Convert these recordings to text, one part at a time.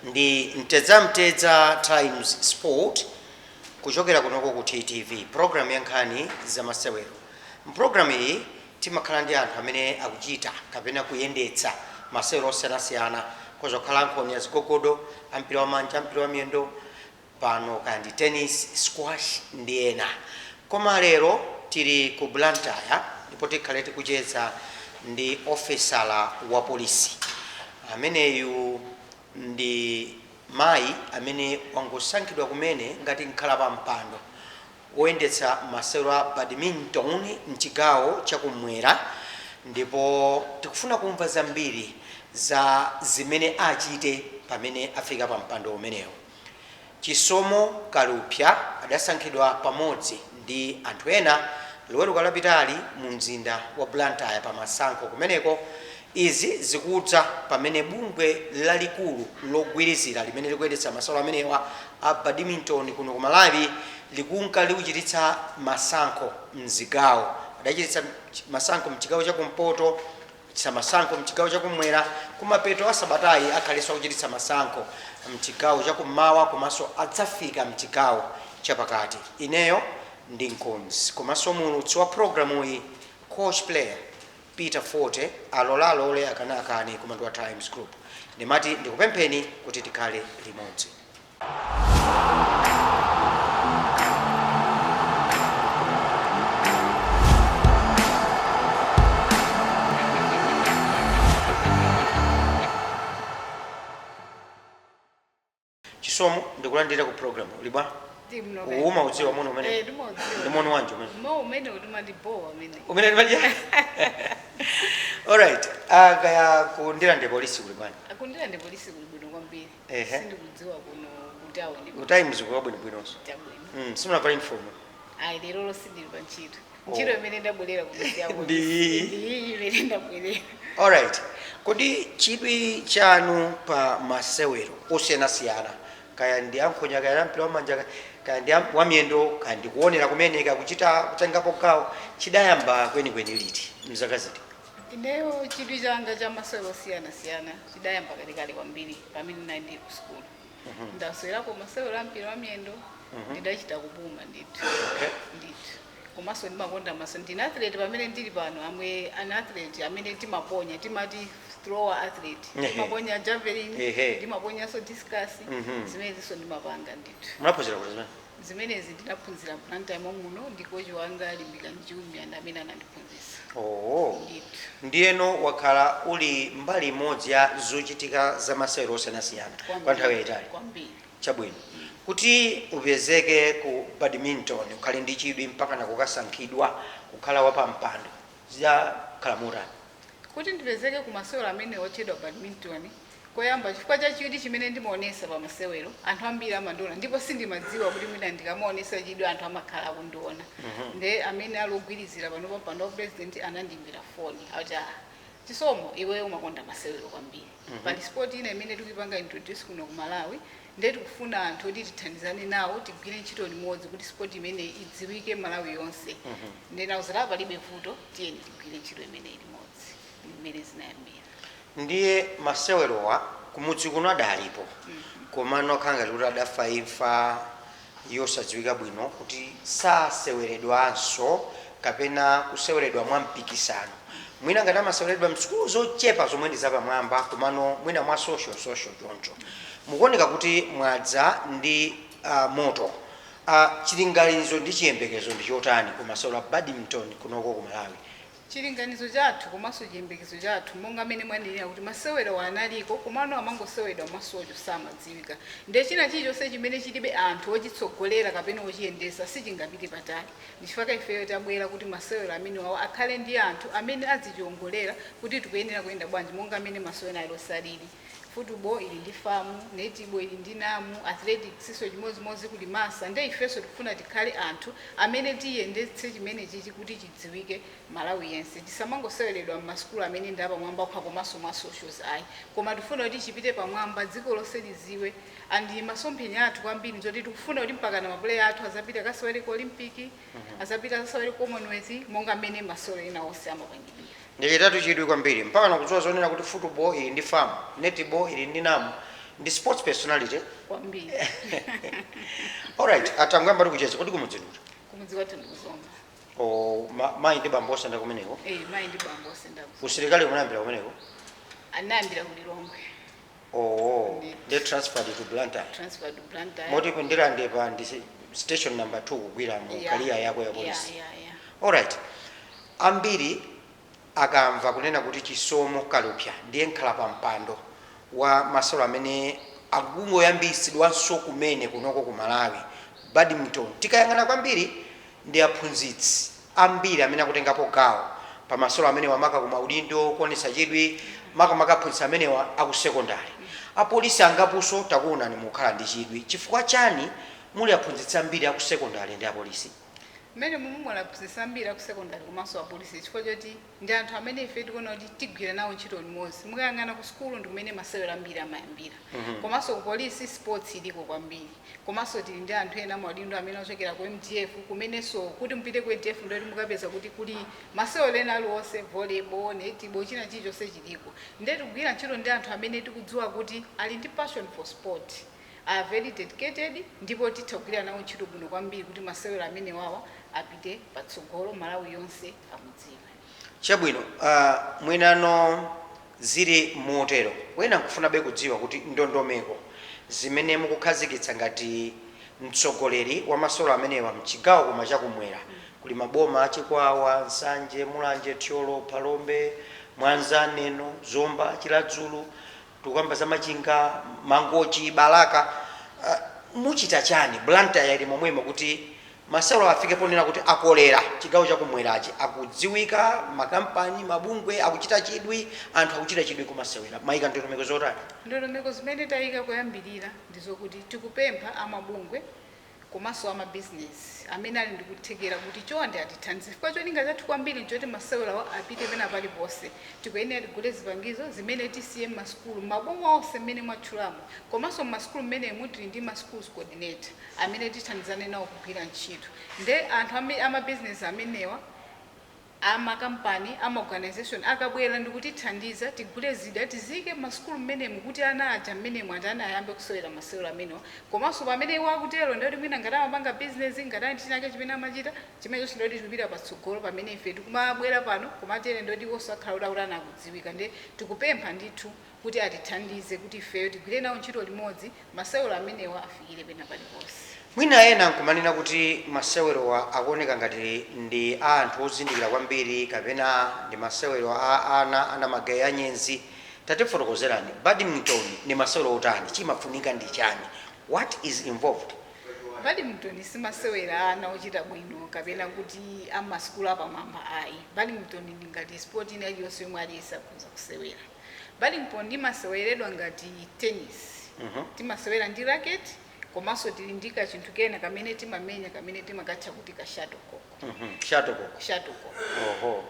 ndi Mtedza Times Sport kuchokera kunoko ku TTV, program ya nkhani za masewero. Program iyi timakhala ndi anthu amene akuchita kapena kuyendetsa masewero osiyanasiyana kozokhala nkhoni ya zigogodo, ampira wamanja, ampira wamiyendo, pano kandi tennis, squash ndi ena. Koma lero tili ku Blantyre ndipo tikhale tikucheza ndi ofesala wa polisi ameneyu ndi mayi amene wangosankhidwa kumene ngati nkhala pa mpando oyendetsa masewero a badminton mchigawo chakumwera, ndipo tikufuna kumva zambiri za zimene achite pamene afika pa mpando umenewo. Chisomo Kalupya adasankhidwa pamodzi ndi anthu ena loweruka lapitali mu mzinda wa Blantyre pa masankho kumeneko. Izi zikudza pamene bungwe lalikulu logwirizira limene likuyendetsa masewero amenewa a badminton kuno ku Malawi likunka likuchititsa masankho mzigawo. Adachititsa masankho mchigawo chakumpoto, kuchititsa masankho mchigawo chakumwera, kumapeto a sabatayi akhalenso kuchititsa masankho mchigawo chakummawa, komanso adzafika mchigawo chapakati. Ineyo ndi Nkonzi, komanso mulutsi wa programu iyi coach player Peter Forte alole akanakani kumando wa Times Group. Ndimati ndikupempheni kuti tikhale limodzi. Chisomo ndikulandira ku program ulibwa uma udziwa muno umene ndimono wanje umene umene ndimaja. Alright, kaya kundira ndi polisi kuli bwana. Akundira ndi polisi kuli bwino kwambiri. Sindikudziwa kuno kutawo ndi. Times kuwa bwino bwinonso. Simuna pa uniform. Lero sindili pa ntchito. Ntchito imene ndabwerera kusiya polisi. Ndi imene ndabwerera. Alright. Kodi chidwi chanu pa masewero osiyanasiyana kaya ndi ankhonya kaya mpira wamanja kaya ndi wamiyendo kaya ndi kuonera kumeneka kuchita kutengapo gawo chidayamba kwenikweni liti mzaka ziti? Ineyo chidwi changa cha masewero osiyanasiyana chidayamba kalikali kwambiri pamene ndili ku school. Ndasewerapo masewero a mpira wamiyendo, ndidachita kubuma ndithu. Ndithu. Komanso ndimakonda masewero. Ndine athlete pamene ndili pano, amwe an athlete amene timaponya, timati thrower athlete. Ndimaponya javelin, ndimaponya so discus, zimenezo ndimapanga ndithu. Munaphunzira kuti zimene? Zimenezi ndinaphunzira Blantyre muno ndi coach wanga Limbika Njumi amene anandiphunzitsa. Ndiyeno wakhala uli mbali imodzi ya zochitika za masewero osiyanasiyana kwa nthawi yayitali. Chabwino kuti upezeke ku badminton ukhale ndi chidwi mpaka nakukasankhidwa kukhala wapampando zikhala motani? Kuti ndipezeke ku masewero amene otchedwa badminton, koyamba chifukwa cha chidwi chimene ndimaonesa pa masewero anthu ambiri amandiona, ndipo sindimadziwa kuti mwina ndikamaonesa chidwi anthu amakhala akundiona. Nde amene alogwirizira pano pa mpando wa president anandimbira foni ati Chisomo iwe umakonda masewero kwambiri. Pali sport ina imene tikupanga introduce kuno ku Malawi, nde tikufuna anthu oti tithandizane nawo tigwire ntchito limodzi kuti sport imene idziwike Malawi yonse. Nde nawuzala palibe vuto, tiyeni tigwire ntchito imene limodzi imene zinayambira. Ndiye masewerowa kumudzi kuno adalipo, komano khanga kuti adafa imfa yosadziwika bwino kuti saseweredwanso kapena kuseweredwa mwa mpikisano. Mwina ngati amaseweredwa msukulu zochepa zomwe ndi zapamwamba, komano mwina mwa social choncho. Mukuoneka kuti mwadza ndi moto. Chilinganizo ndi chiyembekezo ndi chotani ku masewero a badminton kunoko ku Malawi? Chilinganizo chathu komanso chiyembekezo chathu monga amene mwanenera kuti masewero analiko, komano amangosewedwa mwasocho samadziwika. Nde china chilichonse chimene chilibe anthu ochitsogolera kapena ochiyendesa sichingapite patali. Ndichifukwa ifeyo tabwera kuti masewero amenewo akhale ndi anthu amene azichiongolera kuti tikuyenera kuyenda bwanji monga amene masewero alilosalili. Football ili ndi famu, netball ili ndi namu, athletics siso chimozimozi kuli masa. Nde ifeso tikufuna tikhale anthu amene tiyendetse chimene chichi kuti chidziwike Malawi yense. Tisamangoseweredwa m'masukulu amene ndi apamwamba komanso mwa socials ayi. Koma tifuna kuti chipite pamwamba dziko lonse liziwe. Andi masomphenya athu kwambiri zoti tikufuna kuti mpaka na mapuleya athu azapita kasewere ku Olympic, azapita kasewere ku Commonwealth monga amene masewero ena onse amapangidwira. Ndikitatu chidwi kwambiri mpaka nakudziwa zonena kuti football ili ndi famu, netball ili ndi namu, ndi sports personality kwambiri alright atangamba ndi kucheza kodi kumudzinura kumudzi kwathu ndikuzomba mayi ndi bambo osanda kumeneko mayi ndi bambo osenda usilikali munayambira kumeneko anayambira ku Lilongwe they transferred to Blantyre transfer to Blantyre moti ndilandepa ndi station number 2 kugwira mu kaliya yako ya polisi alright ambiri akamva kunena kuti chisomo kalupya ndiye nkhala pa mpando wa masewero amene akungoyambisidwanso kumene kunoko ku Malawi badminton tikayang'ana kwambiri ndi aphunzitsi ambiri amene akutengapo gawo pa masewero amene wamaka ku maudindo kuonesa chidwi makamaka aphunzitsi amenewa aku secondary apolisi angaponso takuonani mukhala ndi chidwi chifukwa chani muli aphunzitsi ambiri aku secondary ndi apolisi mmene mumwe aphunzitsi ambiri aku secondary komanso apolisi chifukwa choti ndi anthu amene ife tikuona kuti tigwira nawo ntchito limodzi mukayang'ana ku sukulu ndi kumene masewero ambiri amayambira komanso ku polisi sports iliko kwambiri komanso tili ndi anthu ena maudindo amene ochokera ku MDF kumenenso kuti mpite ku MDF ndoti mukapeza kuti kuli masewero ena aliwonse volleyball netball china chilichonse chiliko ndiye tikugwira ntchito ndi anthu amene tikudziwa kuti ali ndi passion for sport are very dedicated ndipo titagwira nawo ntchito bwino kwambiri kuti masewero amene wawa apite patsogolo Malawi yonse amudziwe chabwino mwinano zili motero wena nkufunabe kudziwa kuti ndondomeko zimene mukukhazikitsa ngati mtsogoleri wa masewero amenewa mchigawo koma chakumwera kuli maboma achikwawa Nsanje Mulanje Thyolo Phalombe Mwanza Neno Zomba Chiladzulu tukamba za Machinga Mangochi Balaka muchita chani Blantyre ili momwemo kuti masewero afike ponena kuti akolera chigawo chakumwerachi akudziwika makampani mabungwe akuchita chidwi anthu akuchita chidwi kumasewera mayika ndondomeko zotani ndondomeko zimene tayika kuyambirira ndizokuti tikupempha amabungwe komanso amabizinesi amene ali ndikuthekera kuti chonde atithandize chifukwa cholinga chathu kwambiri nchoti masewero apite pena paliponse tikuyenera tigule zipangizo zimene tisiye m'masukulu maboma onse mmene mwatchulamo komanso m'masukulu mmenemu tili ndi ma schools coordinator amene tithandizane nawo kugwira ntchito nde anthu amabizinesi amenewa amakampani amaorganization akabwera ndikutithandiza tigule zida tizike m'masukulu mmenemu kuti ana aja mmenemu atana ayambe kusewera masewero amenewa komanso pamene wakutero ndoti mwina ngati amapanga bizinesi ngati chinake chimene amachita chimene chonse ndoti tikupita patsogolo pamene ife tikumabwera pano komatere ndoti osakhala kuti anakudziwika nde tikupempha ndithu kuti atithandize kuti ifeyo tigwire nawo ntchito limodzi masewero amenewa afikire pena paliponse mwina ena nkumanena kuti masewero akuoneka ngati ndi anthu ozindikira kwambiri kapena ndi masewero ana magayi anyenzi tatifotokozerani badminton ni masewero otani chimafunika ndi chani what is involved badminton si masewero ana ochita bwino kapena kuti amasikulu apamwamba ayi badminton ndi ngati sport ina iliyonse yomwe aliyesa akhoza kusewera badminton ndimaseweredwa ngati tennis timasewera ndi racket komanso tili ndi kachinthu kena kamene timamenya kamene timakatcha kuti ka shuttlecock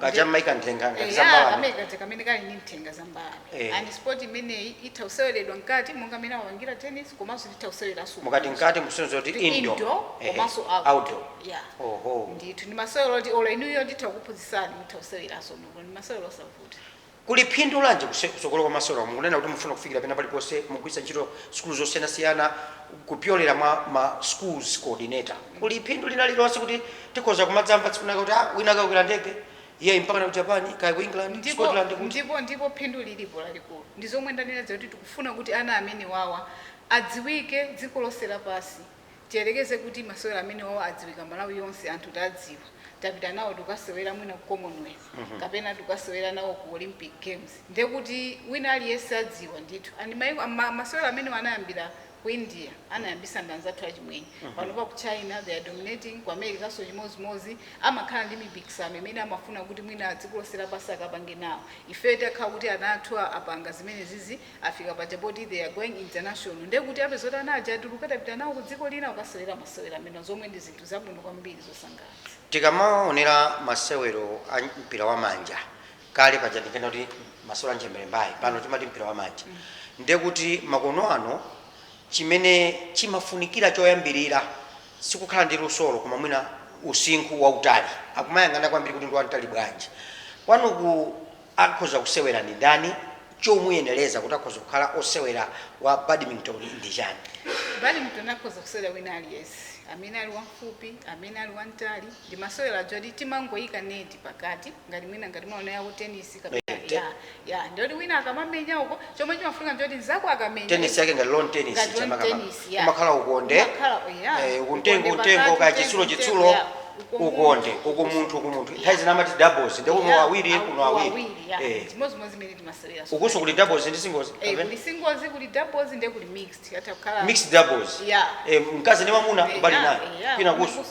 kachamaika nthenga ngati kamene kali ndi nthenga za mbalame and sport imeneyi itha kuseweredwa mkati monga amene amangira tennis komanso itha kuseweranso mukati mkati musenzo kuti indoor komanso outdoor ndithu ndi masewero oti ola inuyo nditha kuphunzitsani mutha kuseweranso ndi masewero osavuta kuli phindu lanji kusogolo kwa masewero mukunena kuti mufuna kufikira pena paliponse mugwiritsa ntchito schools zosiyanasiyana kupyolera ma schools coordinator kuli phindu lina lilonse kuti tikhoza kumadzamva tsikunaka kuti wina akakwera ndege iye mpaka ku Japan kaya ku England Scotland ndipo phindu lilipo lalikulu ndi zomwe ndanena kuti tikufuna kuti ana amene wawa adziwike dziko lonse lapansi tiyelekeze kuti masewero amene wawa adziwika Malawi yonse anthu tadziwa tapita nawo tukasewera mwina ku Commonwealth kapena tukasewera nawo ku Olympic Games ndekuti wina aliyense adziwa ndithu and masewero amene anayambira ku India anayambisa ndanzathu achimwenye panopa ku China they are dominating ku America so chimozimozi amakhala ndi mipikisano imene amafuna kuti mwina dziko lonse lapansi akapange nawo ife takhala kuti ana athu apanga zimene zizi afika pa chapoti they are going international ndekuti apezoti anaja atuluka tapita nawo ku dziko lina ukasewera masewero amene zomwe ndi zinthu zabwino kwambiri zosangalatsa tikamaonera masewero a mpira wa manja kale paja tikena kuti masewero anjembere mbayi pano timati mpira wa manja ndekuti makono ano chimene chimafunikira choyambirira sikukhala ndi lusolo koma mwina usinkhu wautali akumayang'ana kwambiri kuti ndi wantali bwanji kwanuku akhoza kusewera ndi ndani chomuyeneleza kuti akhoza kukhala osewera wa badminton ndi chani? badminton akhoza kusewera wina aliyense, amene ali wamfupi, amene ali wamtali, ndi masewera jodi timangoyika neti pakati ngati mwina ngati mwaona yawo tennis kapena ya ndoti wina akamamenya uko chomwe chimafunika njoti nzako akamenya tennis yake ngati lawn tennis umakhala ukonde ukuntengo ka chitsulo ukonde uko munthu nthawi zina amati doubles ndi kuno awiri chimozimozi imene timasewera ukuso kuli doubles ndi singles kuli singles kuli doubles ndi kuli mixed atakhala mixed doubles mkazi ndi mwamuna kubali naye pina kuso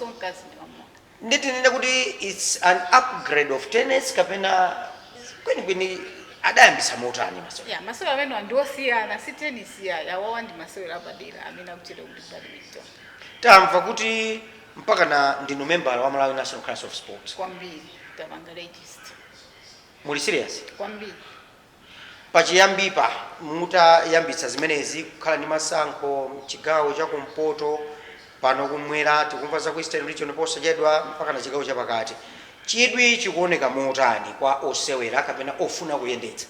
nditinene kuti it's an upgrade of tennis kapena kwenikweni adayambisa motani masewera masewera amene andiosiyana si tennis yawawa ndi masewera apadera amene akuchita kuti badminton. Tamva kuti mpaka na ndinu member wa Malawi National Council of Sports. Kwambiri tapanga register. Muli serious? Kwambiri. Pachiyambipa mutayambitsa zimenezi kukhala ndi masankho chigawo cha kumpoto pano kumwera tikumva za ku Eastern Region posachedwa mpaka na chigawo chapakati. Chidwi chikuoneka motani kwa osewera kapena ofuna kuyendetsa?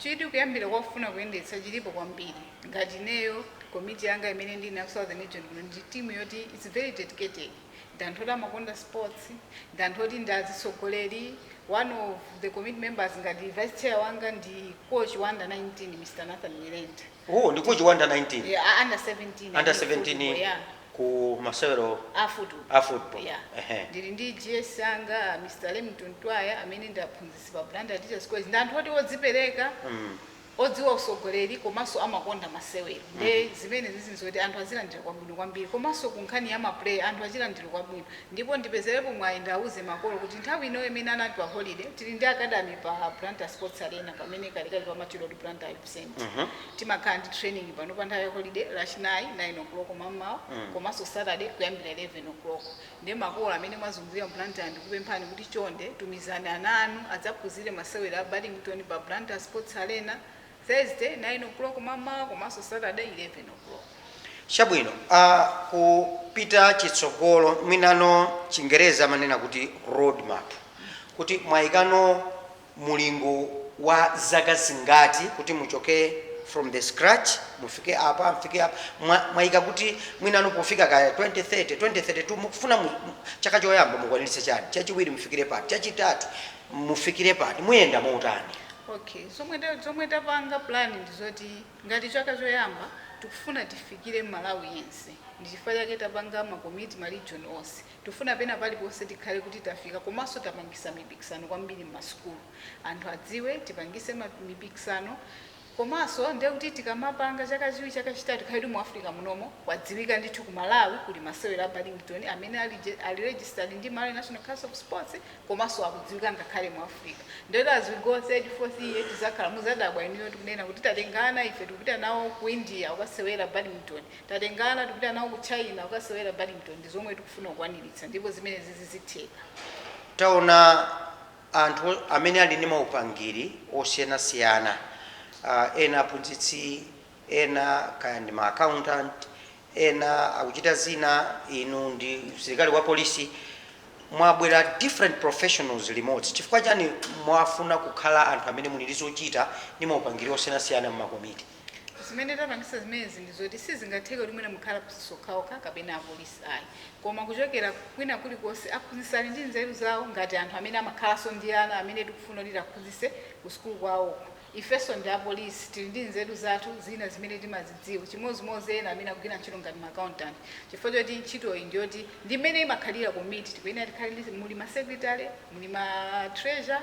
Chidwi kuyambira kwa ofuna kuyendetsa chilipo kwambiri. Ngati neyo komiti yanga imene ndi na Southern Region ndi team yoti it's very dedicated. Ndanthola makonda sports, ndanthoti ndazisogoleri. One of the committee members ngati vice chair wanga ndi coach wa under 19 Mr. Nathan Nyirenda. Oh, ndi coach wa under 19? Yeah, under 17. Under 17 ku masewero a football. Yeah. Ndili ndi GS yanga Mr. Lemington Twaya amene ndaphunzitsa pa Blantyre Teachers College. Ndanthoti odzipereka. Odziwa usogoleri komanso amakonda masewero. Zimene zizinzoti anthu azilandira kwabwino kwambiri komanso kunkhani ya maplay anthu azilandira kwabwino. Ndipo ndipezerepo mwaenda auze makolo kuti nthawi ino imene anali pa holiday tili ndi academy pa Blantyre Sports Arena pamene kalikali pa Machilodi Blantyre Center. Timakhala ndi training pano pa nthawi ya holiday lachinayi 9 o'clock mamawa komanso Saturday kuyambira 11 o'clock. Ndi makolo amene mwazungulira Blantyre ndikupemphani kuti chonde tumizani ana anu adzaphunzire masewero a badminton pa Blantyre Sports Arena. Thursday 9 o'clock mama komanso Saturday 11 o'clock. Chabwino, kupita chitsogolo mwinano Chingereza manena kuti road map. Kuti mwaikano mulingo wa zaka zingati kuti muchoke from the scratch mufike apa mfike apa mwaika kuti mwinano pofika ka 2030 2032 mukufuna chaka choyamba mukwaniritse chani chachiwiri mufikire pati chachitatu mufikire pati muyenda motani? Okay, somwe tapanga plan ndizoti ngati chaka choyamba tikufuna tifikire Malawi yense. Ndichifukwa chake tapanga makomiti ma region onse. Tufuna pena paliponse tikhale kuti tafika komanso tapangisa mipikisano kwambiri m'masukulu. Anthu adziwe tipangise mipikisano komanso ndiye kuti tikamapanga chaka chiwiri chaka chitatu khali mu Africa munomo wadziwika ndithu ku Malawi kuli masewera a badminton amene ali registered ndi Malawi National Council of Sports komanso akudziwika ngakhale mu Africa. Ndiye as we go third fourth year tizakhala muzadabwa iniyo tikunena kuti tatengana ife tikupita nawo ku India ukasewera badminton, tatengana tikupita nawo ku China ukasewera badminton, ndi zomwe tikufuna kukwaniritsa ndipo zimene zizitheka. Taona anthu amene ali ndi maupangiri osiyanasiyana. Ena aphunzitsi, ena kaya ndi ma accountant, ena akuchita zina, inu ndi msilikali wa polisi, mwabwera different professionals limodzi. Chifukwa chani mwafuna kukhala anthu amene muli ndi zochita ndi maupangiri osiyanasiyana m'makomiti? Zimene tapangisa zimezi ndizoti sizingatheka kuti mwina mukhala sokhaokha kapena apolisi ayi. Koma kuchokera kwina kulikonse aphunzitsani ndi nzeru zawo ngati anthu amene amakhalanso ndi ana amene tikufuna kuti aphunzitse ku sukulu kwawo. Ifeso ndi apolisi tili ndi nzeru zathu zina zimene timazidziwa chimozimozi ena amene akugwira ntchito ngati ma accountant. Chifukwa choti ntchito iyi ndiyoti ndi mmene imakhalira komiti tikuyenera tikhale muli ma secretary muli ma treasurer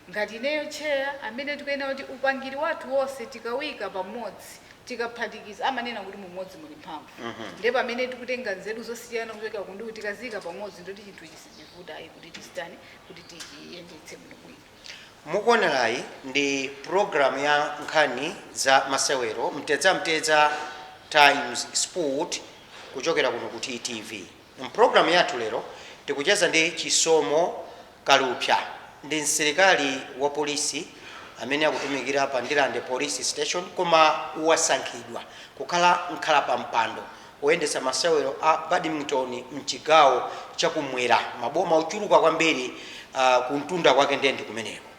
ngati ineyo chair amene tikuyenera kuti upangiri wathu wonse tikawika pamodzi tikaphatikiza amanena kuti mumodzi muli mphamvu. Ndipo pamene tikutenga nzeru zosiyana kuchokera kundu tikazika pamodzi ndoti chinthu chisichivuta ayi kuti tisitani kuti tichiyendetse bwino bwino. Mukuonerayi ndi program ya nkhani za masewero mtedza Times Sport kuchokera kuno ku TTV. Program yathu lero tikucheza ndi Chisomo Kalupya ndi msilikali wa polisi amene akutumikira pa Ndilande Police Station koma wasankhidwa kukhala nkhalapa mpando oyendetsa masewero a badminton mchigawo chakumwera maboma ochuluka kwambiri kuntunda kwake ndende kumeneko.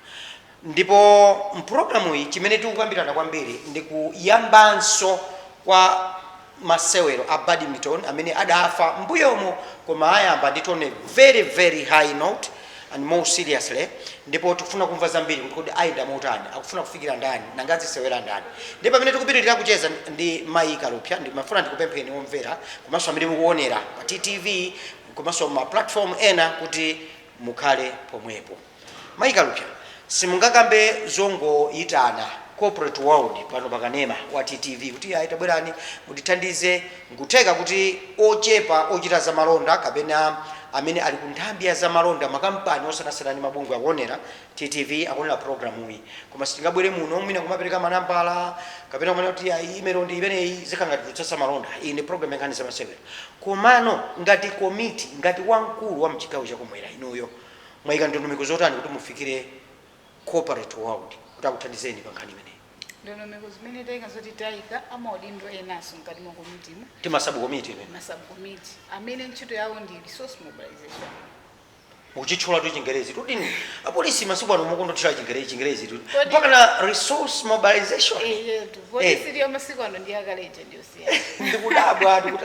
ndipo mpulogalamu iyi chimene tikukambirana kwambiri ndi kuyambanso kwa masewero a badminton amene adafa mbuyomo koma ayamba nditone very very high note and more seriously, ndipo tikufuna kumva zambiri kuti ayenda motani, akufuna kufikira ndani, nangazi sewera ndani. Ndipo pamene tikupitirira kucheza ndi Mayi Kalupya, ndimafuna ndikupempheni omvera komanso amene mukuonera pa TTV komanso ma platform ena kuti mukhale pomwepo. Mayi Kalupya, simungakambe zongoyitana corporate world pano pakanema wa TTV kuti ayitabwerani mutithandize ngutheka kuti ochepa ochita za malonda kapena amene ali ku nthambi ya za malonda makampani osanasana ndi mabungwe akuonera TTV akuonera programu iyi, koma sitingabwere muno mwina kumapereka manambala kapena kumene kuti email ndi imeneyi zikangati kutsasa malonda. Iyi ndi program yankani za masewero, komano ngati committee, ngati wamkulu wa mchigawo chakumwera inuyo mwayika ndondomeko zotani kuti mufikire corporate world kuti akuthandizeni pa nkhani imeneyi? Ndondomeko zimene tayika zoti tayika amaudindo enaso mkati mwa komitimu timasabu committee imene masabukomiti amene ntchito yawo ndi resource mobilization. mukuchitchula tu Chingerezi kuti apolisi masiku ano mukundothira Chingerezi tu mpaka na resource mobilization. Yetu polisi ndiyo masiku ano ndi akaleja ndiyo siyana ndikudabwa ndikuti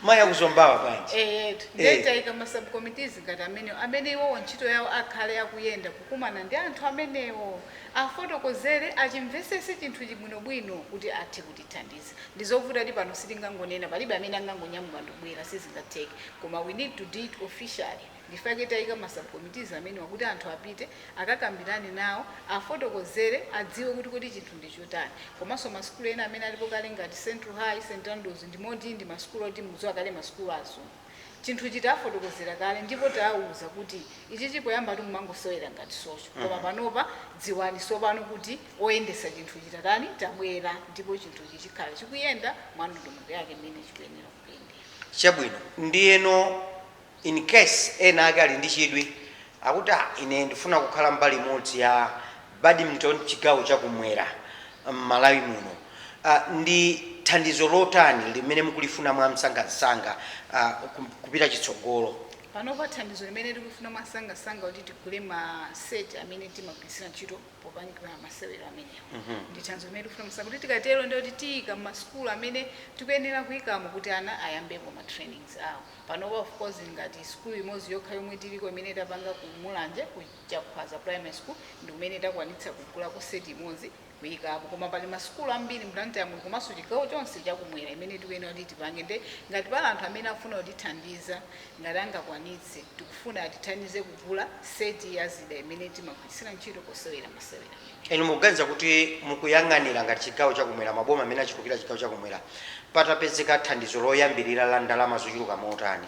Mayi akuzombawa bwanji. yetu ndiye tayika masabukomitizi ngati amene iwowo ntchito yawo akhale akuyenda kukumana ndi anthu amenewo afotokozere achimvesese chinthu chibwinobwino kuti athe kutithandiza. Ndizovuta ti pano sitingangonena palibe amene angangonyamula ndibwera sizingatheke, koma we need to do it officially. Ndifake tayika masabukomitizi amene wakuti anthu apite akakambirane nawo afotokozere adziwe kuti chinthu ndi chotani. Komanso masukulu ena amene alipo kale ngati Central High, St Andrews ndimoti ndi masukulu oti mudziwa kale masukulu aso chinthu chiti afotokozera kale ndipo tawuza kuti ichi chipoyamba tu mumangosewera ngati socho, koma panopa dziwani sopano kuti oyendesa chinthu chitatani tabwera ndipo chinthu ichi chikhala chikuyenda mwa ndondomeko yake imene chikuyenera kuyendera. Chabwino ndiyeno in case ena ake ali ndi chidwi akuti ine ndifuna kukhala mbali imodzi ya badminton chigawo chakumwera m'Malawi muno, ndi thandizo lotani limene mukulifuna mwa msangasanga kupita chitsogolo? Panopa thandizo limene tikufuna mwasangasanga kuti tigule ma set amene timagwirisira ntchito popangira masewero amenewo. Ndi thandizo limene tikufuna msanga kuti tikatero ndi kuti tiyika masukulu amene tikuyenera kuyikamo kuti ana ayambepo ma trainings awo. Panopa of course ngati skulu imodzi yokha yomwe tiliko imene tapanga ku Mulanje ku Chakhwaza primary school ndi umene takwanitsa kugula ku set imodzi kuyikapo, koma pali masukulu ambiri mtantamu komanso chigawo chonse chakumwera imene tikuyenera kuti tipange. Nde ngati pali anthu amene afuna kutithandiza ngati angakwanitse tikufuna atithandize kugula seti ya zida imene timagwirisira ntchito kusewera masewera. Inu mukuganiza kuti mukuyang'anira ngati chigawo chakumwera maboma amene achikukira chigawo chakumwera patapezeka thandizo loyambirira la ndalama zochuluka motani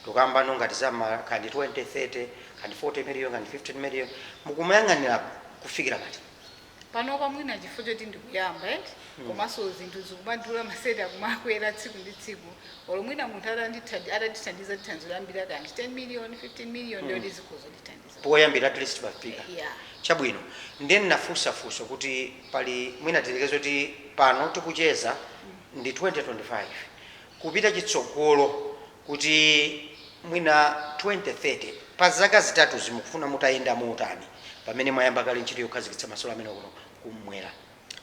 tukamba ngati za kandi 20, 30, kandi 40 million, kandi 15 million mukumayang'anira kufikira pati? Panopa mwina chifukwa choti ndikuyamba komanso zinthu zikumadula maseti akumakwera tsiku ndi tsiku, olo mwina munthu atatithandiza thandizo loyambirira kandi 10 million, 15 million ndiyo zikhozo tithandiza poyambira at least pafika. yeah. Chabwino ndeni nafunsafunso kuti pali mwina tilekezo kuti pano tikucheza ndi 2025 kupita chitsogolo kuti mwina 2030 pa zaka zitatu zimukufuna mutayenda motani pamene mwayamba kale ntchito yokhazikitsa masewero amene kuno kumwera?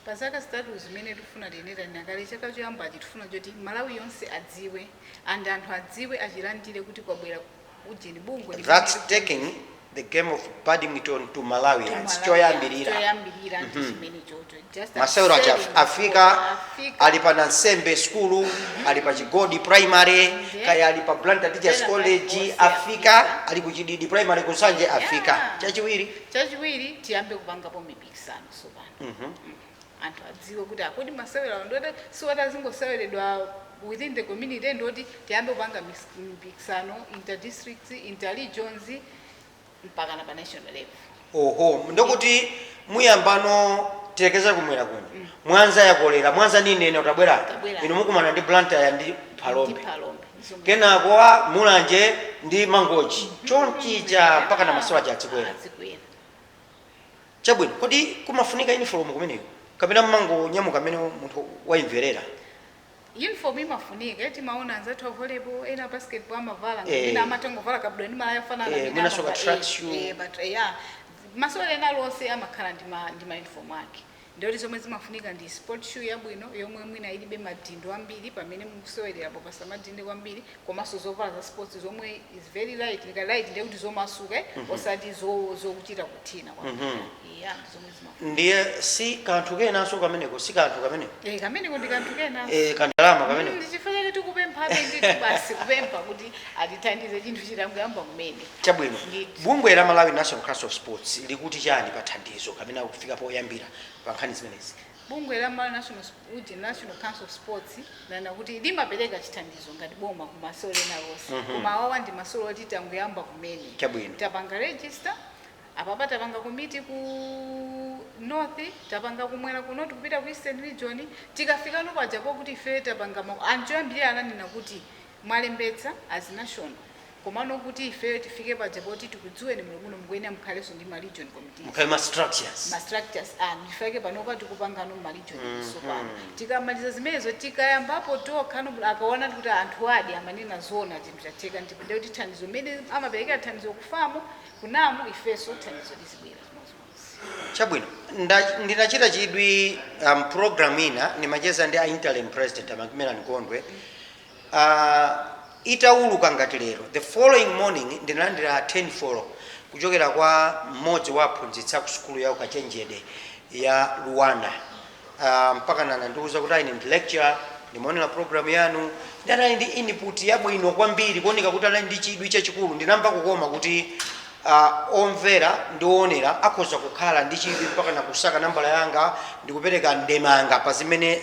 Pa zaka zitatu zimene tikufuna tiyendera nakale chaka choyamba tifuna choti Malawi yonse adziwe and anthu adziwe achilandire kuti kwabwera ujeni bungo. That's taking the game of badminton to Malawians. Choyambirira chimene choto masewero acha afika ali pa Nansembe school, ali pa Chigodi primary, kaya ali pa Blantyre Teachers College afika, ali ku Chididi primary kusanje afika. Chachiwiri tiyambe kupangapo mipikisano sopano. Anthu adziwe kuti akudi masewero ndoti siwatazingoseweredwa within the community, ndoti tiyambe kupanga mipikisano interdistricts, interregions mpaka na pa national level. Oho, ndokuti muyambano tilekeza kumwera kuno. Mwanza yakolera, Mwanza nini ene utabwera? Inu mukumana ndi Blantyre ndi Palombe. Kenako Mulanje ndi Mangochi. Chonchija mpaka na masewero achikwera. Chabwino, kodi kumafunika uniform kumeneyo? Kapena mmango nyamuka amene munthu waimverera? Uniform imafunika eti maona anzathu a volleyball ena basketball amavala ngina amatengo vala kabudwa ni mala yafanana mwina soka track shoe but yeah masewero ena lonse amakhala ndi ma uniform ake ndiyoti zomwe zimafunika ndi sport shoe yabwino yomwe mwina ilibe madindo ambiri pamene mukusewererapo pasamadinde kwambiri komanso zovala za sports zomwe is very light light ndiyekuti zomasuka osati zokuchita kuthina yeah zomwe zimafunika ndiye si kanthu kenanso kameneko si kanthu kameneko kameneko ndi kanthu kenanso kandalama kameneko ndichifanya kuti tikupemphabe ndithu basi kupempha kuti atithandize chinthu chitanguyamba kumene chabwino bungwe la Malawi National Council of Sports likuti chani pa thandizo kapena kufika poyambira pa nkhani zimenezi bungwe la Malawi National Council of Sports lana kuti limapereka chithandizo ngati boma ku masewero ena lonse koma awawa ndi masewero oti tanguyamba kumene chabwino tapanga register apapa tapanga komiti ku north tapanga kumwera ku north kupita ku eastern region tikafika no pajapo kuti ife tapanga anthu ambiri ananena kuti mwalembetsa as national komano kuti ife tifike pajapo kuti tikudziweni muno mkwene mkhaleso ndi ma region committees mkhale ma structures ndifike panopa tikupangano ma region so pano tikamaliza zimenezo tikayambapo tokhano akaona kuti anthu adi amanena zona chinthu chatheka ndipo kuti thandizo mene amapereka thandizo kufamo kunamo ifeso thandizo lizibwera chabwino ndinachita chidwi program ina nimacheza ndi interim president Amakimela Nkondwe itauluka ngati lero the following morning ndinalandira 10 follow kuchokera kwa mmodzi wa aphunzitsi ku sukulu ya Ukachenjede ya Luwana mpaka nandiuza kuti ine ndi lecture ndimaonera program yanu ndinali ndi input yabwino kwambiri kuoneka kuti ali ndi chidwi chachikulu ndinamva kukoma kuti omvera ndionera akhoza kukhala ndi chidwi mpaka nakusaka nambala yanga ndikupereka ndemanga pa zimene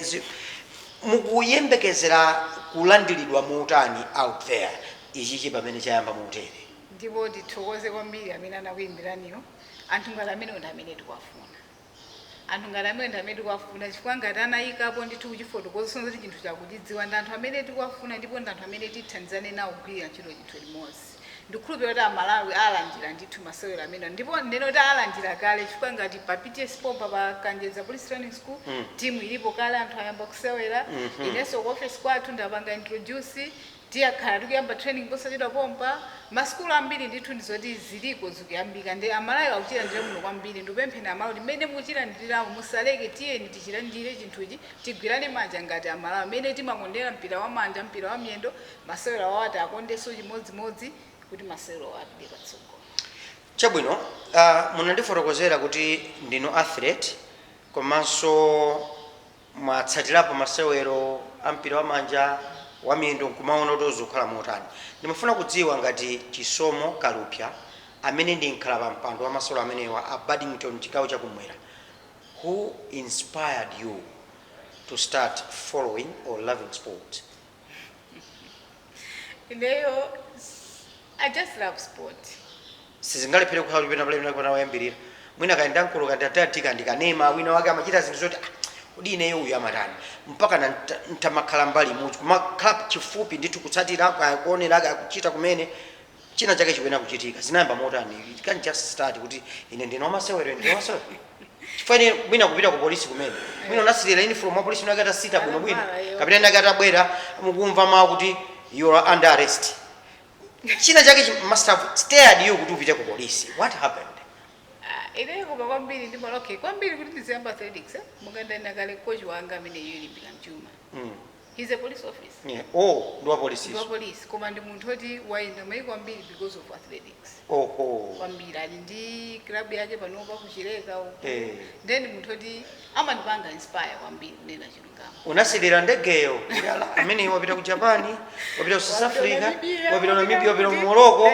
mukuyembekezera kulandiridwa muutani out there ichichi pamene chayamba muutere ndipo ndithokoze kwambiri amene anakuyimbiraniyo anthu ngati amene ndi amene tikuwafuna anthu ngati amene ndi amene tikuwafuna chifukwa ngati anayikapo ndithu kuchifotokoza kuti chinthu chakuchidziwa ndi anthu amene tikuwafuna ndipo ndi anthu amene tithandizane nawo kugwirira ntchito chinthu limodzi ndikhulupirira kuti Amalawi alandira ndithu masewero amene ndipo ndeno kuti alandira kale chifukwa ngati pa PTS pompa pa Kanjeza Police Training School timu ilipo kale anthu ayamba kusewera inenso ku office kwathu ndapanga introduce tiyakhala tikuyamba training posachedwa pompa maskulu ambiri ndithu ndizoti ziliko zikuyambika ndi Amalawi akuchita ndire muno kwambiri ndipempheni Amalawi mmene muchita ndirawo musaleke tiyeni tichita ndire chinthu ichi tigwirane manja ngati Amalawi mmene timakondera mpira wa manja mpira wa miyendo masewero awati akondenso chimodzimodzi kuti masewero apite patsogolo chabwino munandifotokozera kuti ndino athlete komanso mwatsatirapo masewero ampira wa manja wa miyendo kumaona kuti uzikhala motani ndimafuna kudziwa ngati Chisomo Kalupya amene ndi nkhala pa mpando wa masewero amenewa a Badminton chigawo chakumwera who inspired you to start following or loving sport ineyo I just love sport sizingalephere kukhala ulipenda pale kuna wayambirira mwina kaenda nkulu katatika ndikanema wina wake amachita zinthu zoti kodi ineyo uyu amatani mpaka ntamakhala mbali muti kumakhala chifupi ndithu kutsatira kuonera kuchita kumene china chake chikuyenera kuchitika zinayamba motani it can just start kuti ine ndino masewero chifukwa mwina kupita ku polisi kumene mwina unasilira uniform wa polisi unakata sita bwino bwino kapita ndakata bwera mukumva mawu kuti you are under arrest china chake must have stared you kuti upite ku polisi what happened ine kuba kwambiri ndi maloke kwambiri kuti ndiziyamba athletics mukandana kale coach wanga amene yolimbika mchuma he's a police officer yeah ndo police ndo police koma ndi munthu oti waenda mai kwambiri because of athletics kwambiri ali ndi club yake panopa kuchileka then munthu oti amandipanga inspire kwambiri kunena chilungamo unasilira ndegeyo amene wapita ku Japan wapita ku South Africa wapita na Namibia wapita ku Morocco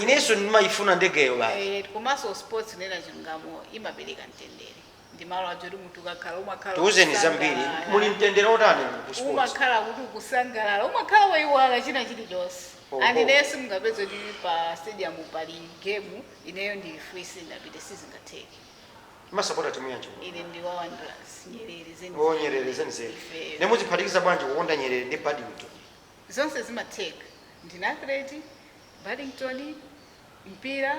ineso ndimayifuna ndegeyo ba komanso sports kunena chilungamo imapereka mtendere ndimalo ajodi munthu kakhala umakhala tuuzeni zambiri muli mtendere otani ku sports umakhala kuti ukusangalala umakhala waiwala china chilichonse andinesi mungapeza kuti pa stadium pali game ineyo ndi free ndapite sizingatheke masapota timu yanji ine ndi wa Wanderers Nyerere zeni Nyerere zeni nemuziphatikiza bwanji kukonda Nyerere ndi Badminton zonse zimatheka ndina athlete Badminton mpira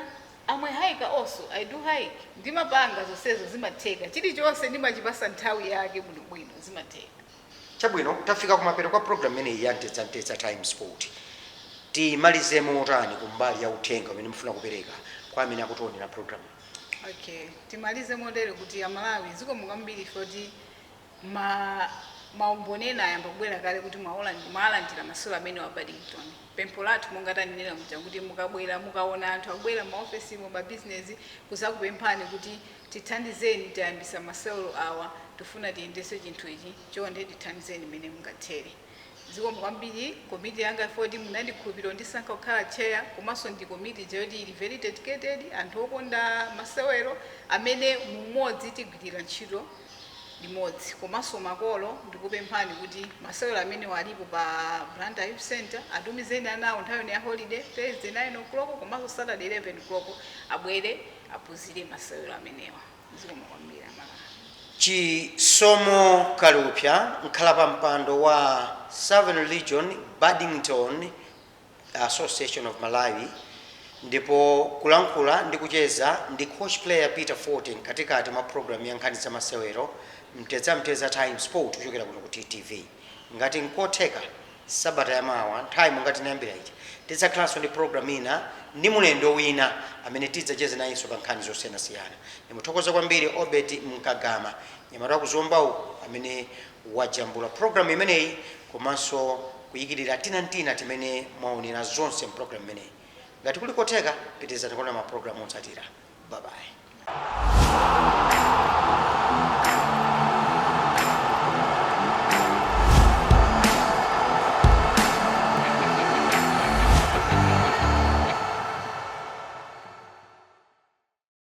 amwe hike also I do hike ndimapanga zonsezo zimatheka chilichonse ndimachipasa nthawi yake bwino zimatheka chabwino tafika kumapeto kwa program imeneyi ya Ntetsa Time Sport timalizemo otani kumbali ya uthenga umene mufuna kupereka kwa amene akutionera program Okay, timalize modelo kuti amalawi ziko mukambiri foti maumbonena ayamba kubwera kale kuti mwalandira masewero amene wa Paddington. Pempho lathu mungatanenera muja kuti mukabwera mukaona anthu akubwera maofesi mu mabizinesi kuzakupemphani kuti tithandizeni tayambisa masewero awa tufuna tiyendese chinthu ichi chonde tithandizeni mene mungathere. Ziko mkwambiri komiti yanga foti munandikhulupirira ndisankha kukhala chair komanso ndi komiti joti ili very dedicated anthu okonda masewero amene mumodzi tigwirira ntchito limodzi komanso makolo ndikupemphani kuti masewero amene walipo pa Blantyre Youth Center atumizeni anawo nthawi ya holiday Thursday 9 o'clock komanso Saturday 11 o'clock abwere aphunzire masewero amenewa. Ziko mkwambiri amalawi. Chisomo Kalupya nkhala pa mpando wa Southern Region Paddington Association of Malawi ndipo kulankhula ndi kucheza ndi coach player Peter Fortin katikati mwa program ya nkhani za masewero mteza time sport kuchokera kuno ku TTV. Ngati nkotheka sabata ya mawa nthawi ngati nayambira ichi tidzakhalanso ndi program ina ndi mulendo wina amene tidzacheze nayenso pa nkhani zosiyanasiyana. Ndimuthokoza kwambiri Obed Mkagama nyamata kuzombawo amene wajambula program imeneyi komanso kuyikirira tinantina timene mwaonera zonse program imeneyi. Ngati kuli kotheka pitizani kuona ma program otsatira. Bye bye.